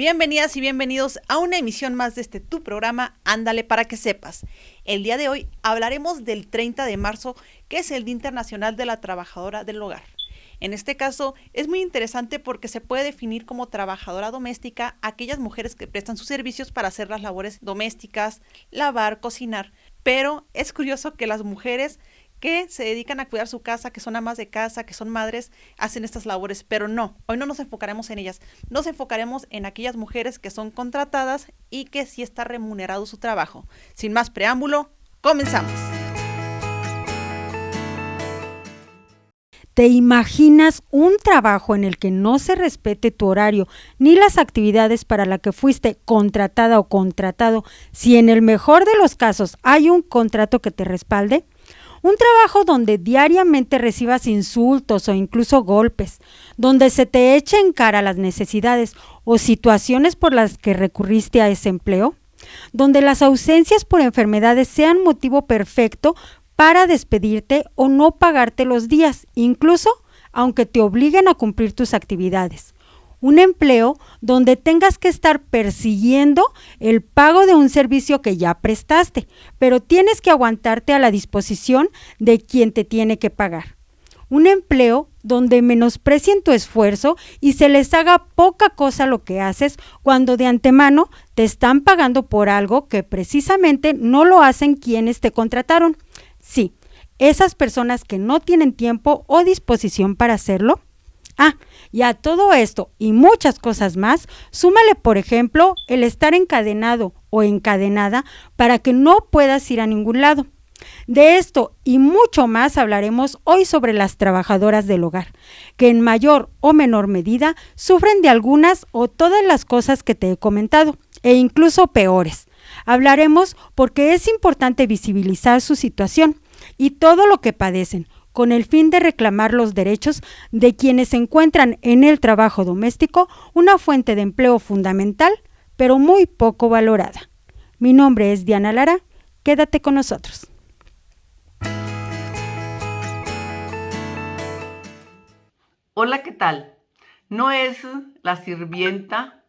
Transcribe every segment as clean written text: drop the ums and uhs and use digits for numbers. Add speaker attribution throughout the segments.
Speaker 1: Bienvenidas y bienvenidos a una emisión más de tu programa Ándale para que sepas. El día de hoy hablaremos del 30 de marzo, que es el Día Internacional de la Trabajadora del Hogar. En este caso es muy interesante porque se puede definir como trabajadora doméstica aquellas mujeres que prestan sus servicios para hacer las labores domésticas, lavar, cocinar. Pero es curioso que las mujeres que se dedican a cuidar su casa, que son amas de casa, que son madres, hacen estas labores, pero no, hoy no nos enfocaremos en ellas, nos enfocaremos en aquellas mujeres que son contratadas y que sí está remunerado su trabajo. Sin más preámbulo, comenzamos.
Speaker 2: ¿Te imaginas un trabajo en el que no se respete tu horario ni las actividades para las que fuiste contratada o contratado, si en el mejor de los casos hay un contrato que te respalde? Un trabajo donde diariamente recibas insultos o incluso golpes, donde se te eche en cara las necesidades o situaciones por las que recurriste a ese empleo, donde las ausencias por enfermedades sean motivo perfecto para despedirte o no pagarte los días, incluso aunque te obliguen a cumplir tus actividades. Un empleo donde tengas que estar persiguiendo el pago de un servicio que ya prestaste, pero tienes que aguantarte a la disposición de quien te tiene que pagar. Un empleo donde menosprecien tu esfuerzo y se les haga poca cosa lo que haces cuando de antemano te están pagando por algo que precisamente no lo hacen quienes te contrataron. Sí, esas personas que no tienen tiempo o disposición para hacerlo. Y a todo esto y muchas cosas más, súmale, por ejemplo, el estar encadenado o encadenada para que no puedas ir a ningún lado. De esto y mucho más hablaremos hoy sobre las trabajadoras del hogar, que en mayor o menor medida sufren de algunas o todas las cosas que te he comentado, e incluso peores. Hablaremos porque es importante visibilizar su situación y todo lo que padecen, con el fin de reclamar los derechos de quienes encuentran en el trabajo doméstico una fuente de empleo fundamental, pero muy poco valorada. Mi nombre es Diana Lara, quédate con nosotros.
Speaker 3: Hola, ¿qué tal? No es la sirvienta,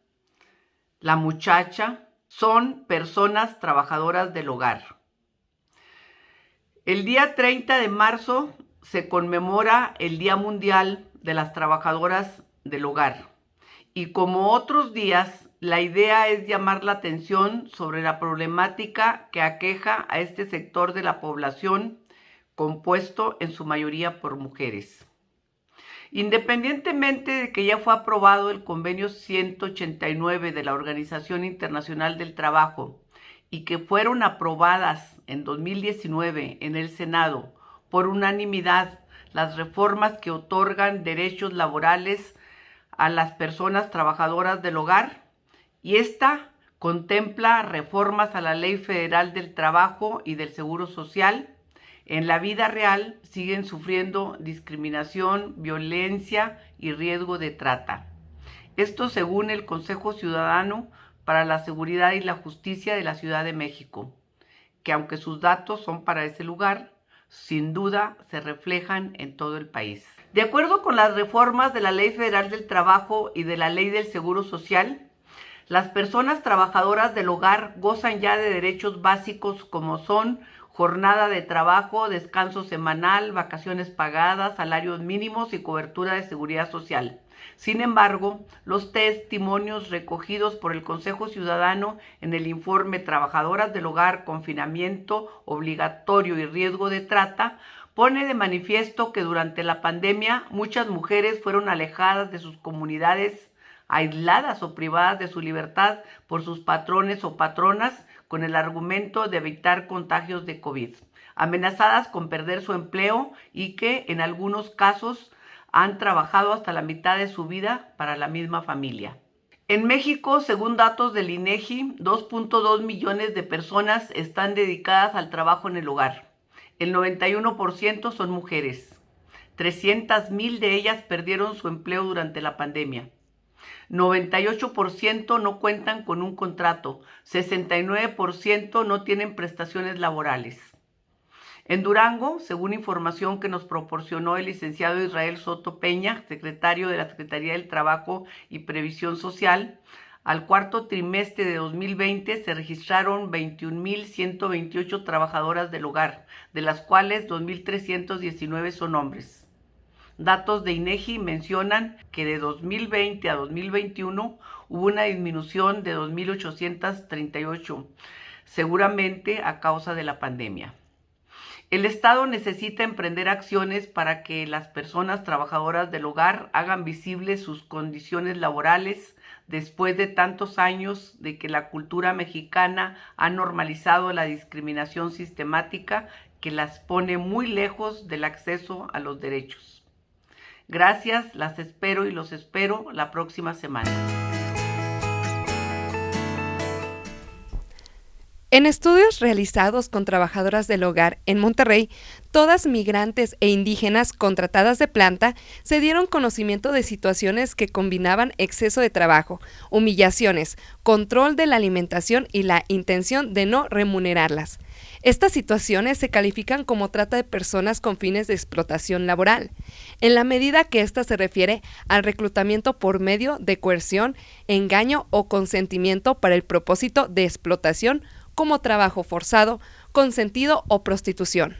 Speaker 3: la muchacha, son personas trabajadoras del hogar. El día 30 de marzo se conmemora el Día Mundial de las Trabajadoras del Hogar. Y como otros días, la idea es llamar la atención sobre la problemática que aqueja a este sector de la población, compuesto en su mayoría por mujeres. Independientemente de que ya fue aprobado el convenio 189 de la Organización Internacional del Trabajo y que fueron aprobadas en 2019 en el Senado por unanimidad las reformas que otorgan derechos laborales a las personas trabajadoras del hogar, y esta contempla reformas a la Ley Federal del Trabajo y del Seguro Social. En la vida real siguen sufriendo discriminación, violencia y riesgo de trata. Esto según el Consejo Ciudadano para la Seguridad y la Justicia de la Ciudad de México, que aunque sus datos son para ese lugar, sin duda se reflejan en todo el país. De acuerdo con las reformas de la Ley Federal del Trabajo y de la Ley del Seguro Social, las personas trabajadoras del hogar gozan ya de derechos básicos como son jornada de trabajo, descanso semanal, vacaciones pagadas, salarios mínimos y cobertura de seguridad social. Sin embargo, los testimonios recogidos por el Consejo Ciudadano en el informe Trabajadoras del Hogar, Confinamiento Obligatorio y Riesgo de Trata, pone de manifiesto que durante la pandemia muchas mujeres fueron alejadas de sus comunidades, aisladas o privadas de su libertad por sus patrones o patronas con el argumento de evitar contagios de COVID, amenazadas con perder su empleo y que en algunos casos han trabajado hasta la mitad de su vida para la misma familia. En México, según datos del INEGI, 2.2 millones de personas están dedicadas al trabajo en el hogar. El 91% son mujeres. 300,000 de ellas perdieron su empleo durante la pandemia. 98% no cuentan con un contrato, 69% no tienen prestaciones laborales. En Durango, según información que nos proporcionó el licenciado Israel Soto Peña, secretario de la Secretaría del Trabajo y Previsión Social, Al cuarto trimestre de 2020 se registraron 21.128 trabajadoras del hogar, de las cuales 2.319 son hombres. Datos de INEGI mencionan que de 2020 a 2021 hubo una disminución de 2.838, seguramente a causa de la pandemia. El Estado necesita emprender acciones para que las personas trabajadoras del hogar hagan visibles sus condiciones laborales después de tantos años de que la cultura mexicana ha normalizado la discriminación sistemática que las pone muy lejos del acceso a los derechos. Gracias, las espero y los espero la próxima semana.
Speaker 4: En estudios realizados con trabajadoras del hogar en Monterrey, todas migrantes e indígenas contratadas de planta se dieron conocimiento de situaciones que combinaban exceso de trabajo, humillaciones, control de la alimentación y la intención de no remunerarlas. Estas situaciones se califican como trata de personas con fines de explotación laboral, en la medida que ésta se refiere al reclutamiento por medio de coerción, engaño o consentimiento para el propósito de explotación, como trabajo forzado, consentido o prostitución.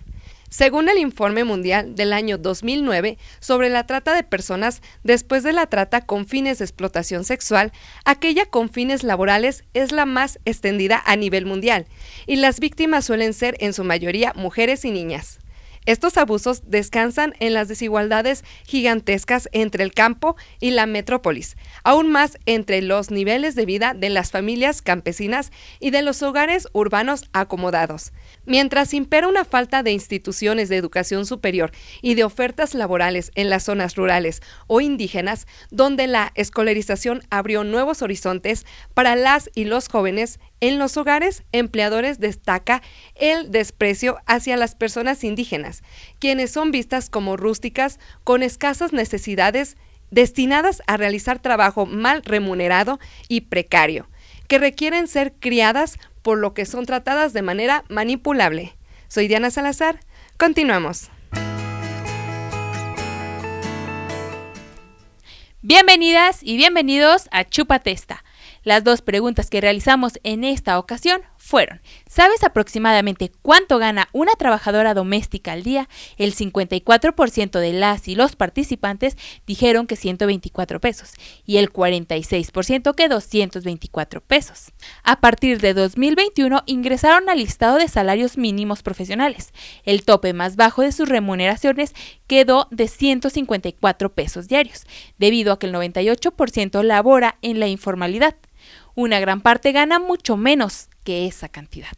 Speaker 4: Según el Informe Mundial del año 2009 sobre la trata de personas, después de la trata con fines de explotación sexual, aquella con fines laborales es la más extendida a nivel mundial, y las víctimas suelen ser en su mayoría mujeres y niñas. Estos abusos descansan en las desigualdades gigantescas entre el campo y la metrópolis, aún más entre los niveles de vida de las familias campesinas y de los hogares urbanos acomodados. Mientras impera una falta de instituciones de educación superior y de ofertas laborales en las zonas rurales o indígenas, donde la escolarización abrió nuevos horizontes para las y los jóvenes, en los hogares empleadores destaca el desprecio hacia las personas indígenas, quienes son vistas como rústicas con escasas necesidades, destinadas a realizar trabajo mal remunerado y precario, que requieren ser criadas, por lo que son tratadas de manera manipulable. Soy Diana Salazar, continuamos.
Speaker 5: Bienvenidas y bienvenidos a Chupatesta. Las dos preguntas que realizamos en esta ocasión fueron: ¿sabes aproximadamente cuánto gana una trabajadora doméstica al día? El 54% de las y los participantes dijeron que 124 pesos y el 46% que 224 pesos. A partir de 2021 ingresaron al listado de salarios mínimos profesionales. El tope más bajo de sus remuneraciones quedó de 154 pesos diarios, debido a que el 98% labora en la informalidad. Una gran parte gana mucho menos que esa cantidad.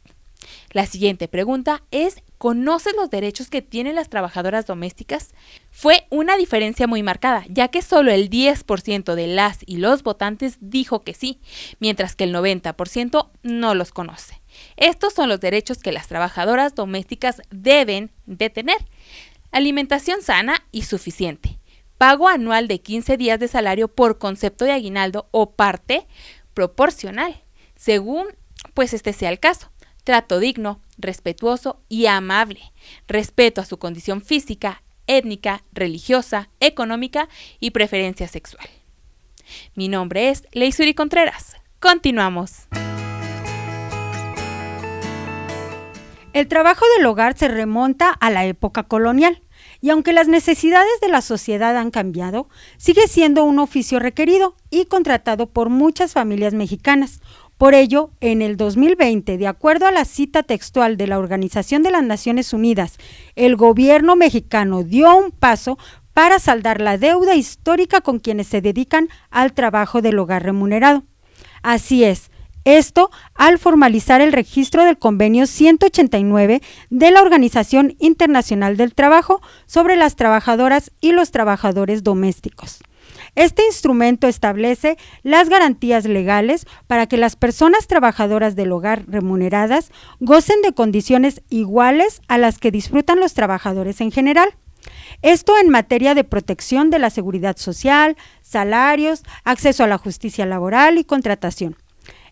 Speaker 5: La siguiente pregunta es: ¿conoces los derechos que tienen las trabajadoras domésticas? Fue una diferencia muy marcada, ya que solo el 10% de las y los votantes dijo que sí, mientras que el 90% no los conoce. Estos son los derechos que las trabajadoras domésticas deben de tener: alimentación sana y suficiente, pago anual de 15 días de salario por concepto de aguinaldo o parte proporcional, según este sea el caso, trato digno, respetuoso y amable, respeto a su condición física, étnica, religiosa, económica y preferencia sexual. Mi nombre es Leisuri Contreras. Continuamos.
Speaker 2: El trabajo del hogar se remonta a la época colonial, y aunque las necesidades de la sociedad han cambiado, sigue siendo un oficio requerido y contratado por muchas familias mexicanas. Por ello, en el 2020, de acuerdo a la cita textual de la Organización de las Naciones Unidas, el gobierno mexicano dio un paso para saldar la deuda histórica con quienes se dedican al trabajo del hogar remunerado. Así es. Esto al formalizar el registro del Convenio 189 de la Organización Internacional del Trabajo sobre las trabajadoras y los trabajadores domésticos. Este instrumento establece las garantías legales para que las personas trabajadoras del hogar remuneradas gocen de condiciones iguales a las que disfrutan los trabajadores en general. Esto en materia de protección de la seguridad social, salarios, acceso a la justicia laboral y contratación.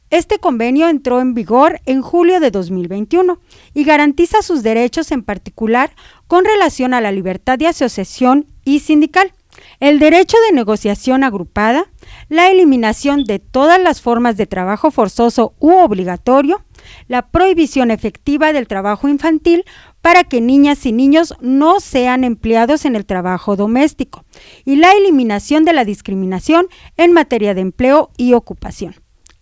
Speaker 2: Este convenio entró en vigor en julio de 2021 y garantiza sus derechos, en particular con relación a la libertad de asociación y sindical, el derecho de negociación agrupada, la eliminación de todas las formas de trabajo forzoso u obligatorio, la prohibición efectiva del trabajo infantil para que niñas y niños no sean empleados en el trabajo doméstico y la eliminación de la discriminación en materia de empleo y ocupación.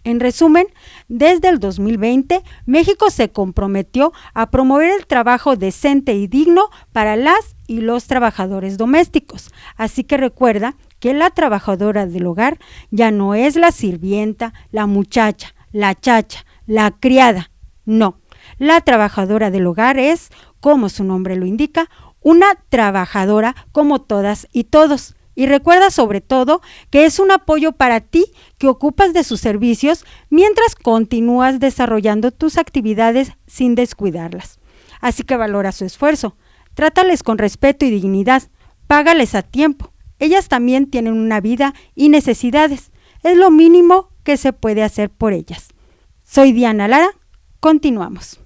Speaker 2: En resumen, desde el 2020, México se comprometió a promover el trabajo decente y digno para las y los trabajadores domésticos. Así que recuerda que la trabajadora del hogar ya no es la sirvienta, la muchacha, la chacha, la criada. No, la trabajadora del hogar es, como su nombre lo indica, una trabajadora como todas y todos. Y recuerda sobre todo que es un apoyo para ti que ocupas de sus servicios mientras continúas desarrollando tus actividades sin descuidarlas. Así que valora su esfuerzo, trátales con respeto y dignidad, págales a tiempo. Ellas también tienen una vida y necesidades. Es lo mínimo que se puede hacer por ellas. Soy Diana Lara, continuamos.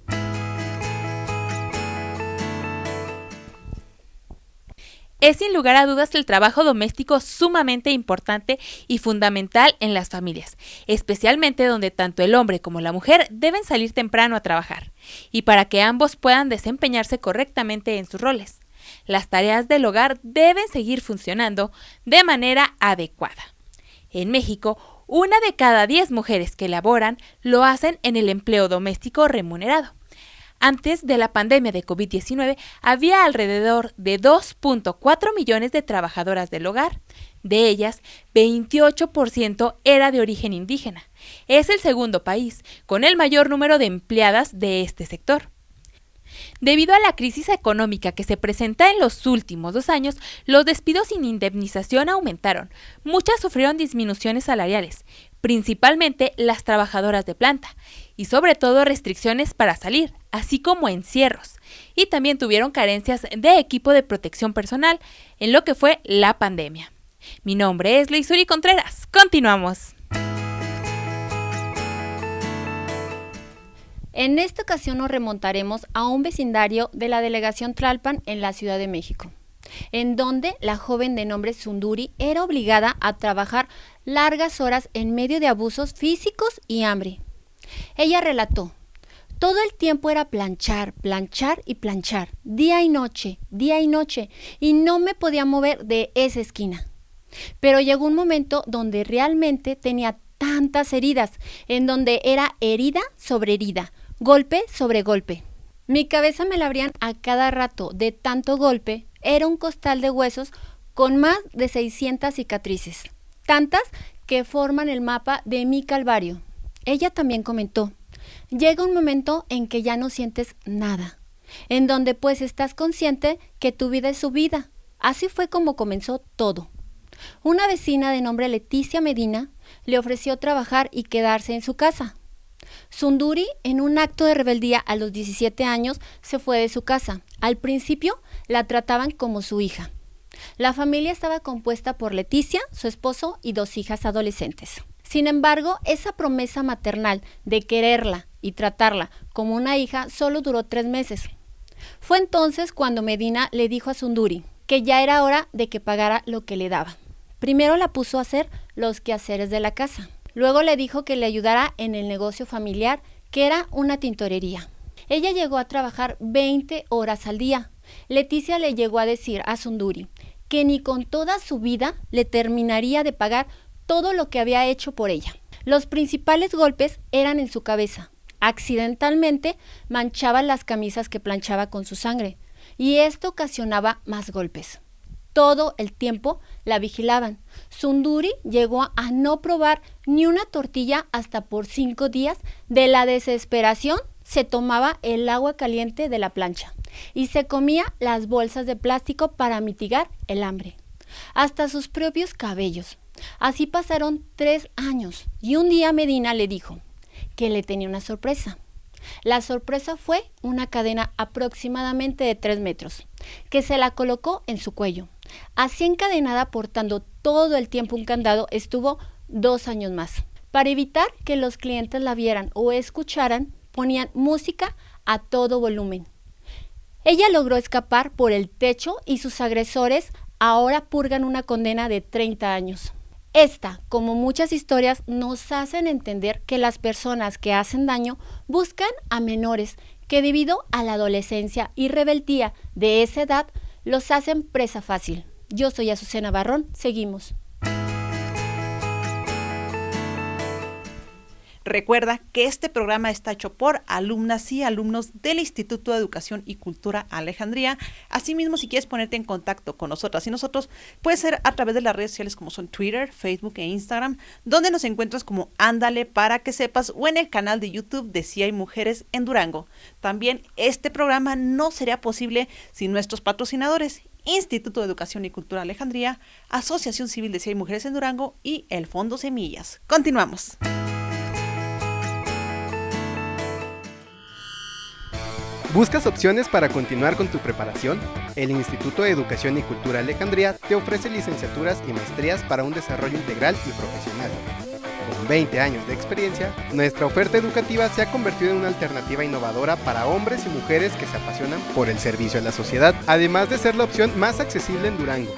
Speaker 5: Es sin lugar a dudas el trabajo doméstico sumamente importante y fundamental en las familias, especialmente donde tanto el hombre como la mujer deben salir temprano a trabajar, y para que ambos puedan desempeñarse correctamente en sus roles. Las tareas del hogar deben seguir funcionando de manera adecuada. En México, 1 de cada 10 mujeres que laboran lo hacen en el empleo doméstico remunerado. Antes de la pandemia de COVID-19, había alrededor de 2.4 millones de trabajadoras del hogar. De ellas, 28% era de origen indígena. Es el segundo país con el mayor número de empleadas de este sector. Debido a la crisis económica que se presenta en los últimos 2 años, los despidos sin indemnización aumentaron. Muchas sufrieron disminuciones salariales, principalmente las trabajadoras de planta, y sobre todo restricciones para salir, así como encierros. Y también tuvieron carencias de equipo de protección personal en lo que fue la pandemia. Mi nombre es Leisuri Contreras. Continuamos.
Speaker 6: En esta ocasión nos remontaremos a un vecindario de la delegación Tlalpan en la Ciudad de México, en donde la joven de nombre Sunduri era obligada a trabajar largas horas en medio de abusos físicos y hambre. Ella relató: todo el tiempo era planchar, planchar y planchar, día y noche, y no me podía mover de esa esquina. Pero llegó un momento donde realmente tenía tantas heridas, en donde era herida sobre herida, golpe sobre golpe. Mi cabeza me la abrían a cada rato de tanto golpe. Era un costal de huesos con más de 600 cicatrices, tantas que forman el mapa de mi calvario. Ella también comentó: llega un momento en que ya no sientes nada, en donde pues estás consciente que tu vida es su vida. Así fue como comenzó todo. Una vecina de nombre Leticia Medina le ofreció trabajar y quedarse en su casa. Sunduri, en un acto de rebeldía a los 17 años, se fue de su casa. Al principio la trataban como su hija. La familia estaba compuesta por Leticia, su esposo y 2 hijas adolescentes. Sin embargo, esa promesa maternal de quererla y tratarla como una hija solo duró 3 meses. Fue entonces cuando Medina le dijo a Sunduri que ya era hora de que pagara lo que le daba. Primero la puso a hacer los quehaceres de la casa. Luego le dijo que le ayudara en el negocio familiar, que era una tintorería. Ella llegó a trabajar 20 horas al día. Leticia le llegó a decir a Sunduri que ni con toda su vida le terminaría de pagar todo lo que había hecho por ella. Los principales golpes eran en su cabeza. Accidentalmente manchaba las camisas que planchaba con su sangre, y esto ocasionaba más golpes. Todo el tiempo la vigilaban. Sunduri llegó a no probar ni una tortilla hasta por 5 días. De la desesperación se tomaba el agua caliente de la plancha y se comía las bolsas de plástico para mitigar el hambre. Hasta sus propios cabellos. Así pasaron 3 años y un día Medina le dijo que le tenía una sorpresa. La sorpresa fue una cadena aproximadamente de 3 metros, que se la colocó en su cuello. Así encadenada, portando todo el tiempo un candado, estuvo 2 años más. Para evitar que los clientes la vieran o escucharan, ponían música a todo volumen. Ella logró escapar por el techo y sus agresores ahora purgan una condena de 30 años. Esta, como muchas historias, nos hacen entender que las personas que hacen daño buscan a menores que debido a la adolescencia y rebeldía de esa edad los hacen presa fácil. Yo soy Azucena Barrón, seguimos.
Speaker 1: Recuerda que este programa está hecho por alumnas y alumnos del Instituto de Educación y Cultura Alejandría. Asimismo, si quieres ponerte en contacto con nosotras y nosotros, puede ser a través de las redes sociales como son Twitter, Facebook e Instagram, donde nos encuentras como Ándale para que sepas, o en el canal de YouTube de Si hay Mujeres en Durango. También este programa no sería posible sin nuestros patrocinadores: Instituto de Educación y Cultura Alejandría, Asociación Civil de Si hay Mujeres en Durango y el Fondo Semillas. Continuamos.
Speaker 7: ¿Buscas opciones para continuar con tu preparación? El Instituto de Educación y Cultura Alejandría te ofrece licenciaturas y maestrías para un desarrollo integral y profesional. Con 20 años de experiencia, nuestra oferta educativa se ha convertido en una alternativa innovadora para hombres y mujeres que se apasionan por el servicio a la sociedad, además de ser la opción más accesible en Durango.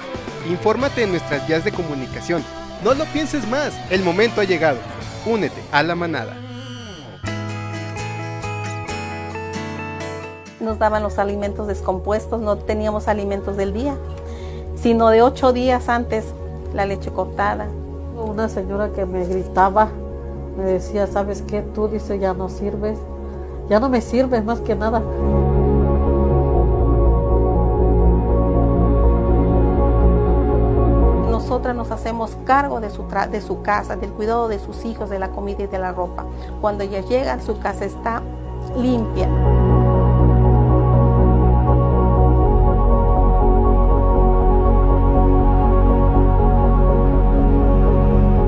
Speaker 7: Infórmate en nuestras vías de comunicación. No lo pienses más, el momento ha llegado. Únete a la manada.
Speaker 8: Nos daban los alimentos descompuestos, no teníamos alimentos del día, sino de 8 días antes la leche cortada.
Speaker 9: Una señora que me gritaba, me decía, ¿sabes qué? Tú, dice, ya no sirves, ya no me sirves más que nada.
Speaker 8: Nosotras nos hacemos cargo de su casa, del cuidado de sus hijos, de la comida y de la ropa. Cuando ellas llegan, su casa está limpia.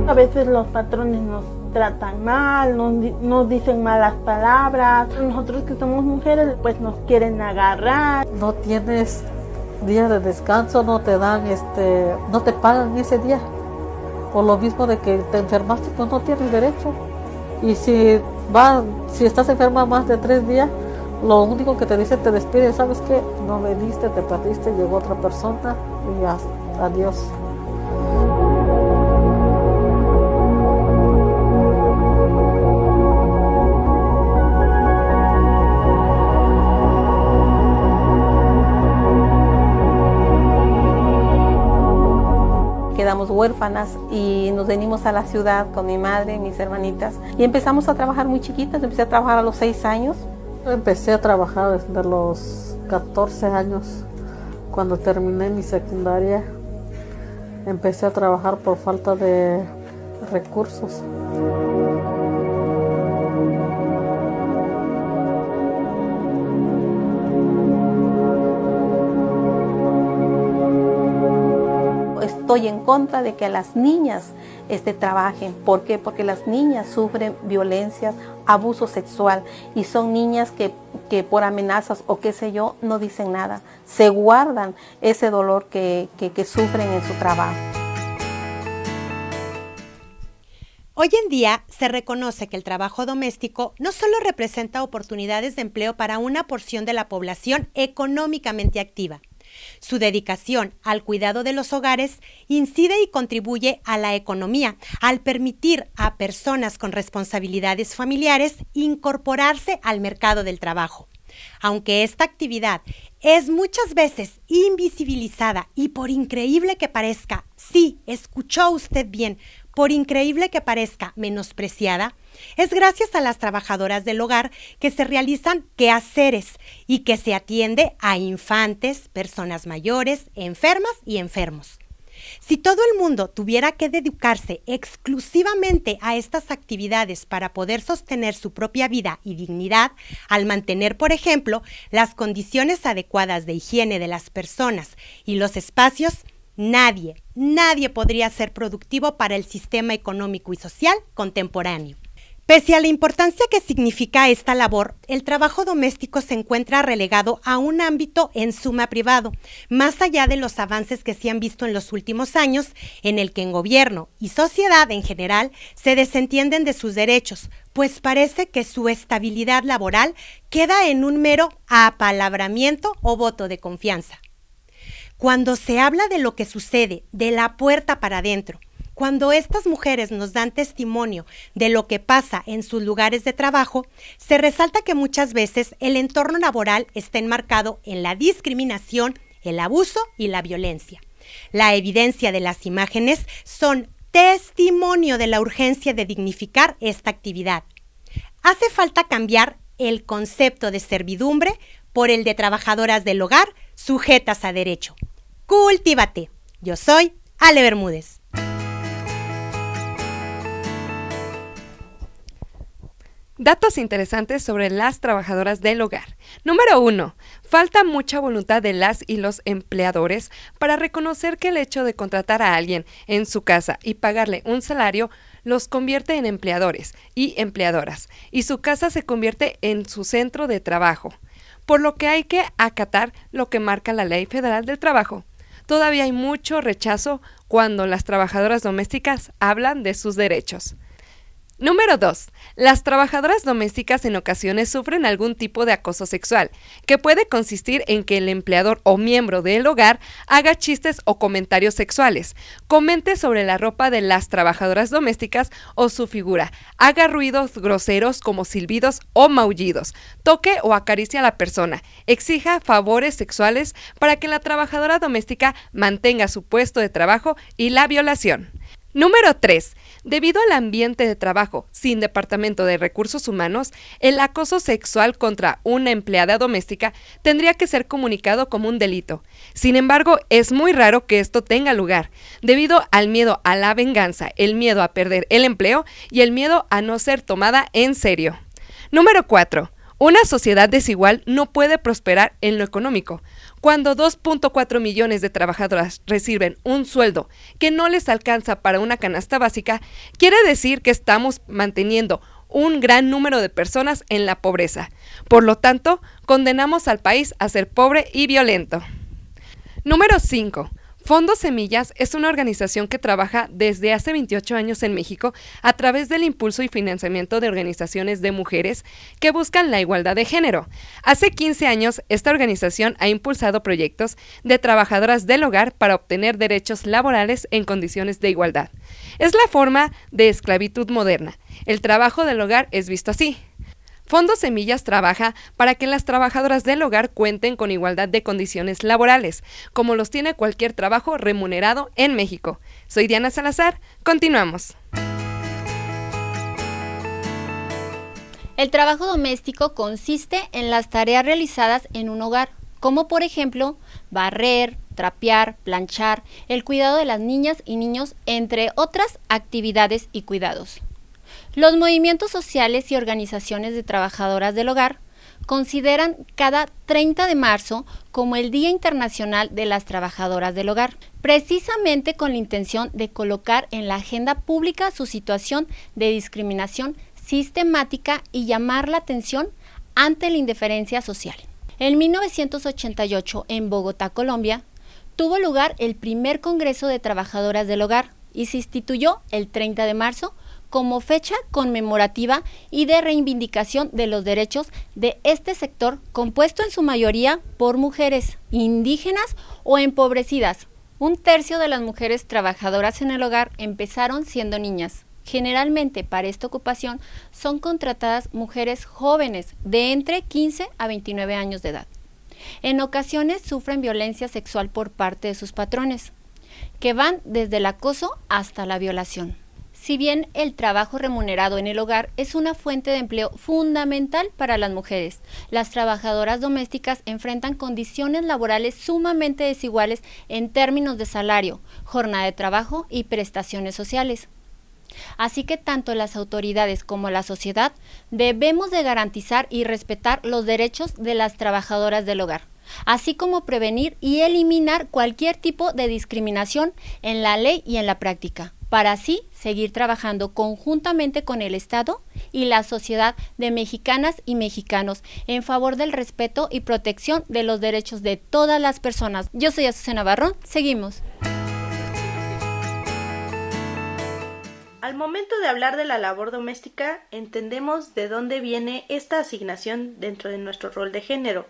Speaker 10: A veces los patrones nos tratan mal, nos dicen malas palabras. Nosotros que somos mujeres, pues nos quieren agarrar.
Speaker 9: No tienes día de descanso, no te dan, no te pagan ese día. Por lo mismo de que te enfermaste, pues no tienes derecho. Y si estás enferma más de 3 días, lo único que te dicen, te despiden, ¿sabes qué? No veniste, te perdiste, llegó otra persona y ya, adiós.
Speaker 8: Quedamos huérfanas y nos venimos a la ciudad con mi madre y mis hermanitas y empezamos a trabajar muy chiquitas. Empecé a trabajar a los 6 años.
Speaker 9: Empecé a trabajar desde los 14 años. Cuando terminé mi secundaria, empecé a trabajar por falta de recursos.
Speaker 8: Estoy en contra de que las niñas trabajen. ¿Por qué? Porque las niñas sufren violencias, abuso sexual y son niñas que por amenazas o qué sé yo no dicen nada. Se guardan ese dolor que sufren en su trabajo.
Speaker 11: Hoy en día se reconoce que el trabajo doméstico no solo representa oportunidades de empleo para una porción de la población económicamente activa. Su dedicación al cuidado de los hogares incide y contribuye a la economía, al permitir a personas con responsabilidades familiares incorporarse al mercado del trabajo. Aunque esta actividad es muchas veces invisibilizada y por increíble que parezca, sí, escuchó usted bien, por increíble que parezca menospreciada, es gracias a las trabajadoras del hogar que se realizan quehaceres y que se atiende a infantes, personas mayores, enfermas y enfermos. Si todo el mundo tuviera que dedicarse exclusivamente a estas actividades para poder sostener su propia vida y dignidad, al mantener, por ejemplo, las condiciones adecuadas de higiene de las personas y los espacios, nadie podría ser productivo para el sistema económico y social contemporáneo. Pese a la importancia que significa esta labor, el trabajo doméstico se encuentra relegado a un ámbito en suma privado, más allá de los avances que se han visto en los últimos años, en el que en gobierno y sociedad en general se desentienden de sus derechos, pues parece que su estabilidad laboral queda en un mero apalabramiento o voto de confianza. Cuando se habla de lo que sucede de la puerta para adentro, cuando estas mujeres nos dan testimonio de lo que pasa en sus lugares de trabajo, se resalta que muchas veces el entorno laboral está enmarcado en la discriminación, el abuso y la violencia. La evidencia de las imágenes son testimonio de la urgencia de dignificar esta actividad. Hace falta cambiar el concepto de servidumbre por el de trabajadoras del hogar sujetas a derecho. ¡Cultívate! Yo soy Ale Bermúdez.
Speaker 4: Datos interesantes sobre las trabajadoras del hogar. Número 1. Falta mucha voluntad de las y los empleadores para reconocer que el hecho de contratar a alguien en su casa y pagarle un salario los convierte en empleadores y empleadoras, y su casa se convierte en su centro de trabajo, por lo que hay que acatar lo que marca la Ley Federal del Trabajo. Todavía hay mucho rechazo cuando las trabajadoras domésticas hablan de sus derechos. Número 2. Las trabajadoras domésticas en ocasiones sufren algún tipo de acoso sexual, que puede consistir en que el empleador o miembro del hogar haga chistes o comentarios sexuales, comente sobre la ropa de las trabajadoras domésticas o su figura, haga ruidos groseros como silbidos o maullidos, toque o acaricie a la persona, exija favores sexuales para que la trabajadora doméstica mantenga su puesto de trabajo y la violación. Número 3. Debido al ambiente de trabajo sin Departamento de Recursos Humanos, el acoso sexual contra una empleada doméstica tendría que ser comunicado como un delito. Sin embargo, es muy raro que esto tenga lugar, debido al miedo a la venganza, el miedo a perder el empleo y el miedo a no ser tomada en serio. Número 4. Una sociedad desigual no puede prosperar en lo económico. Cuando 2.4 millones de trabajadoras reciben un sueldo que no les alcanza para una canasta básica, quiere decir que estamos manteniendo un gran número de personas en la pobreza. Por lo tanto, condenamos al país a ser pobre y violento. Número 5. Fondos Semillas es una organización que trabaja desde hace 28 años en México a través del impulso y financiamiento de organizaciones de mujeres que buscan la igualdad de género. Hace 15 años, esta organización ha impulsado proyectos de trabajadoras del hogar para obtener derechos laborales en condiciones de igualdad. Es la forma de esclavitud moderna. El trabajo del hogar es visto así. Fondos Semillas trabaja para que las trabajadoras del hogar cuenten con igualdad de condiciones laborales, como los tiene cualquier trabajo remunerado en México. Soy Diana Salazar, continuamos.
Speaker 6: El trabajo doméstico consiste en las tareas realizadas en un hogar, como por ejemplo barrer, trapear, planchar, el cuidado de las niñas y niños, entre otras actividades y cuidados. Los movimientos sociales y organizaciones de trabajadoras del hogar consideran cada 30 de marzo como el Día Internacional de las Trabajadoras del Hogar, precisamente con la intención de colocar en la agenda pública su situación de discriminación sistemática y llamar la atención ante la indiferencia social. En 1988, en Bogotá, Colombia, tuvo lugar el primer Congreso de Trabajadoras del Hogar y se instituyó el 30 de marzo como fecha conmemorativa y de reivindicación de los derechos de este sector, compuesto en su mayoría por mujeres indígenas o empobrecidas. Un tercio de las mujeres trabajadoras en el hogar empezaron siendo niñas. Generalmente para esta ocupación son contratadas mujeres jóvenes de entre 15 a 29 años de edad. En ocasiones sufren violencia sexual por parte de sus patrones, que van desde el acoso hasta la violación. Si bien el trabajo remunerado en el hogar es una fuente de empleo fundamental para las mujeres, las trabajadoras domésticas enfrentan condiciones laborales sumamente desiguales en términos de salario, jornada de trabajo y prestaciones sociales. Así que tanto las autoridades como la sociedad debemos de garantizar y respetar los derechos de las trabajadoras del hogar, así como prevenir y eliminar cualquier tipo de discriminación en la ley y en la práctica, para así seguir trabajando conjuntamente con el Estado y la sociedad de mexicanas y mexicanos en favor del respeto y protección de los derechos de todas las personas. Yo soy Azucena Barrón, seguimos.
Speaker 12: Al momento de hablar de la labor doméstica, entendemos de dónde viene esta asignación dentro de nuestro rol de género.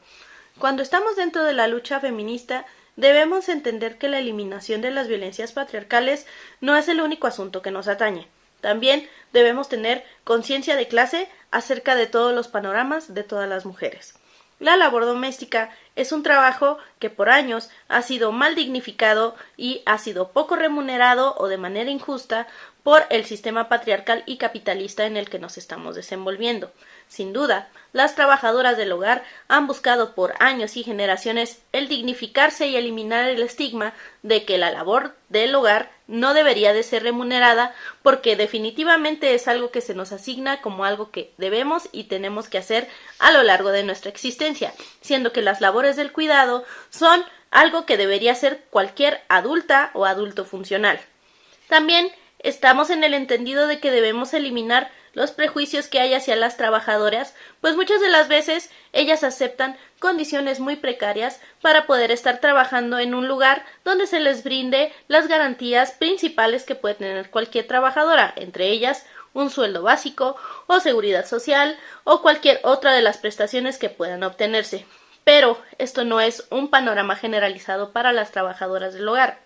Speaker 12: Cuando estamos dentro de la lucha feminista, debemos entender que la eliminación de las violencias patriarcales no es el único asunto que nos atañe. También debemos tener conciencia de clase acerca de todos los panoramas de todas las mujeres. La labor doméstica es un trabajo que por años ha sido mal dignificado y ha sido poco remunerado o de manera injusta por el sistema patriarcal y capitalista en el que nos estamos desenvolviendo. Sin duda, las trabajadoras del hogar han buscado por años y generaciones el dignificarse y eliminar el estigma de que la labor del hogar no debería de ser remunerada, porque definitivamente es algo que se nos asigna como algo que debemos y tenemos que hacer a lo largo de nuestra existencia, siendo que las labores del cuidado son algo que debería hacer cualquier adulta o adulto funcional. También estamos en el entendido de que debemos eliminar los prejuicios que hay hacia las trabajadoras, pues muchas de las veces ellas aceptan condiciones muy precarias para poder estar trabajando en un lugar donde se les brinde las garantías principales que puede tener cualquier trabajadora, entre ellas un sueldo básico o seguridad social o cualquier otra de las prestaciones que puedan obtenerse. Pero esto no es un panorama generalizado para las trabajadoras del hogar.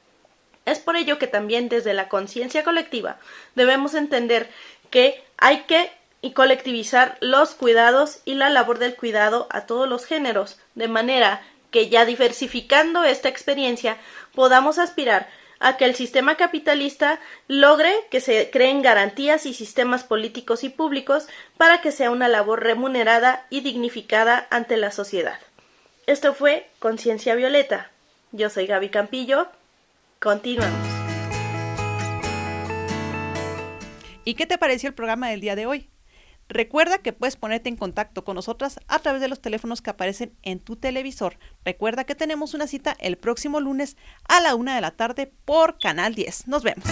Speaker 12: Es por ello que también desde la conciencia colectiva debemos entender que hay que colectivizar los cuidados y la labor del cuidado a todos los géneros, de manera que ya diversificando esta experiencia podamos aspirar a que el sistema capitalista logre que se creen garantías y sistemas políticos y públicos para que sea una labor remunerada y dignificada ante la sociedad. Esto fue Conciencia Violeta. Yo soy Gaby Campillo. Continuamos.
Speaker 1: ¿Y qué te pareció el programa del día de hoy? Recuerda que puedes ponerte en contacto con nosotras a través de los teléfonos que aparecen en tu televisor. Recuerda que tenemos una cita el próximo lunes a la 1 de la tarde por Canal 10. Nos vemos.